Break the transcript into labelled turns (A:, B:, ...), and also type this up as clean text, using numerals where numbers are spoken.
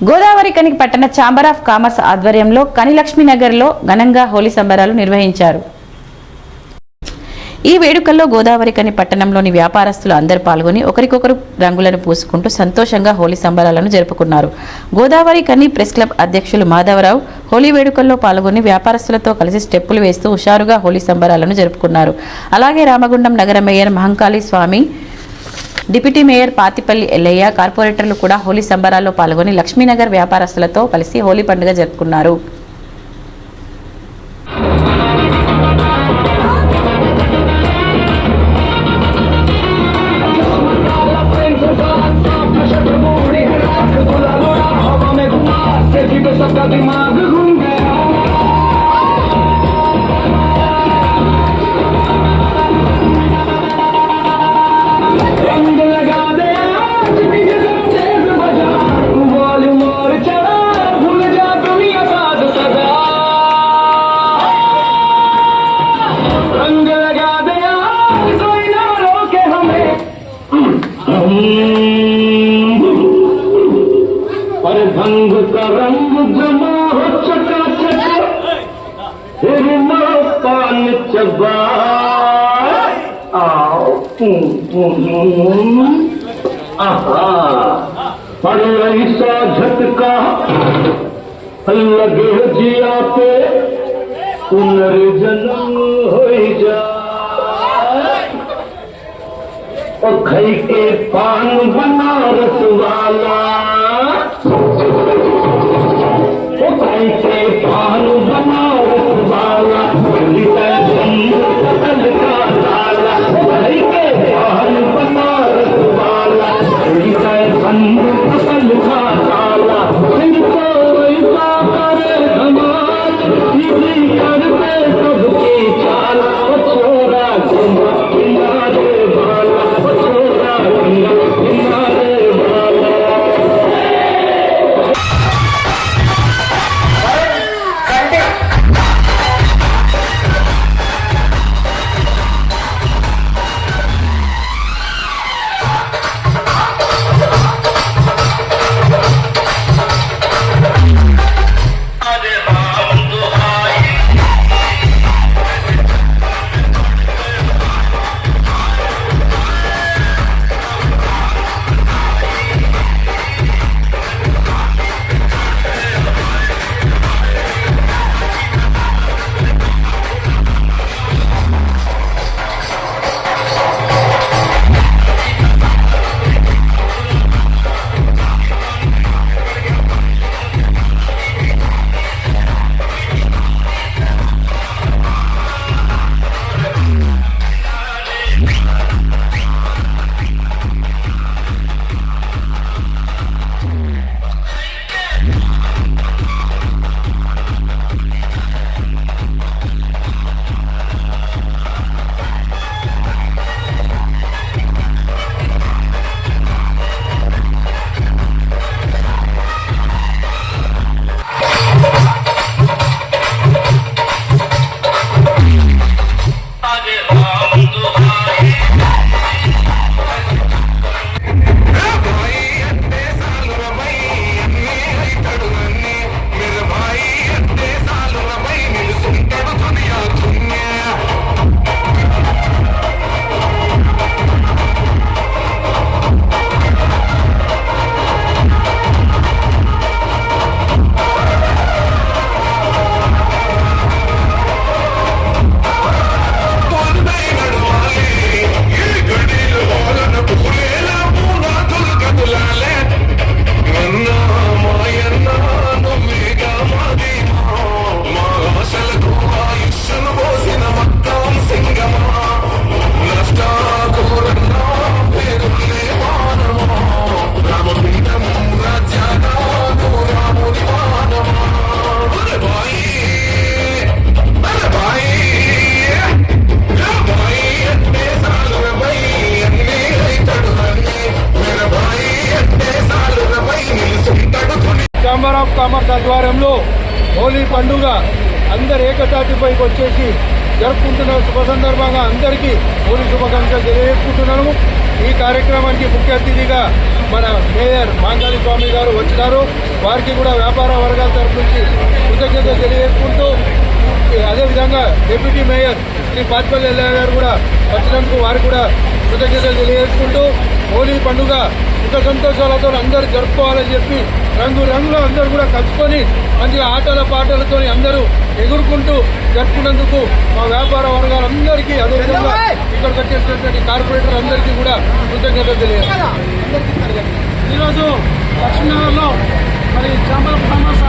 A: గోదావరి కని పట్టణ chamber of commerce ఆధ్వర్యంలో కనిలక్ష్మీనగర్లో ఘనంగా హోలీ సంబరాలు నిర్వహించారు. ఈ వేడుకల్లో గోదావరి కని పట్టణంలోని వ్యాపారస్తులు అందరూ పాల్గొని ఒకరికొకరు రంగులను పూసుకుంటూ సంతోషంగా హోలీ సంబరాలను జరుపుకున్నారు. గోదావరి కని ప్రెస్ క్లబ్ అధ్యక్షులు మాధవరావు హోలీ వేడుకల్లో పాల్గొని వ్యాపారస్తులతో కలిసి స్టెప్పులు వేస్తూ హుషారుగా హోలీ సంబరాలను జరుపుకున్నారు. అలాగే రామగుండం నగర మేయర్ మహంకాళి స్వామి, డిప్యూటీ మేయర్ పాతిపల్లి ఎల్లయ్య, కార్పొరేటర్లు కూడా హోలీ సంబరాల్లో పాల్గొని లక్ష్మీనగర్ వ్యాపారస్తులతో కలిసి హోలీ పండుగ జరుపుకున్నారు.
B: पर भंग का रंग जमा हो चकाचक, फिर पान चबा आओ पड़ ऐसा झटका लगे जिया पे पुनर्जन्म हो जा और खई के पान बनारस वाला के पान बनारस वाला कल का लाला के पान बनारस वाला कल का लाला फिर तो ऐसा करे धमाल करते सबकी चाल छोरा किनारे वाला छोरा किनारे वाला।
C: ఛాంబర్ ఆఫ్ కామర్స్ ఆధ్వర్యంలో హోలీ పండుగ అందరు ఏకతాటిపైకి వచ్చేసి జరుపుకుంటున్న శుభ సందర్భంగా అందరికీ హోలీ శుభాకాంక్షలు తెలియజేసుకుంటున్నాము. ఈ కార్యక్రమానికి ముఖ్య అతిథిగా మన మేయర్ మాంగాళి స్వామి గారు వచ్చినారు. వారికి కూడా వ్యాపార వర్గాల తరఫు నుంచి కృతజ్ఞతలు తెలియజేసుకుంటూ, అదేవిధంగా డిప్యూటీ మేయర్ శ్రీ పాచిపల్లి ఎల్లయ్య గారు కూడా వచ్చినందుకు వారికి కూడా కృతజ్ఞతలు తెలియజేసుకుంటూ, హోలీ పండుగ సుఖ సంతోషాలతో అందరూ జరుపుకోవాలని చెప్పి రంగులు అందరూ కూడా కలుసుకొని మంచిగా ఆటల పాటలతో అందరూ ఎగురుకుంటూ జరుపుకున్నందుకు మా వ్యాపార వర్గాలందరికీ, అదేవిధంగా ఇక్కడికి వచ్చేసినటువంటి కార్పొరేటర్ అందరికీ కూడా కృతజ్ఞతలు తెలియజేస్తాం.
D: ఈరోజు లక్ష్మీనగర్లో మరి చేపల ఫార్మర్స్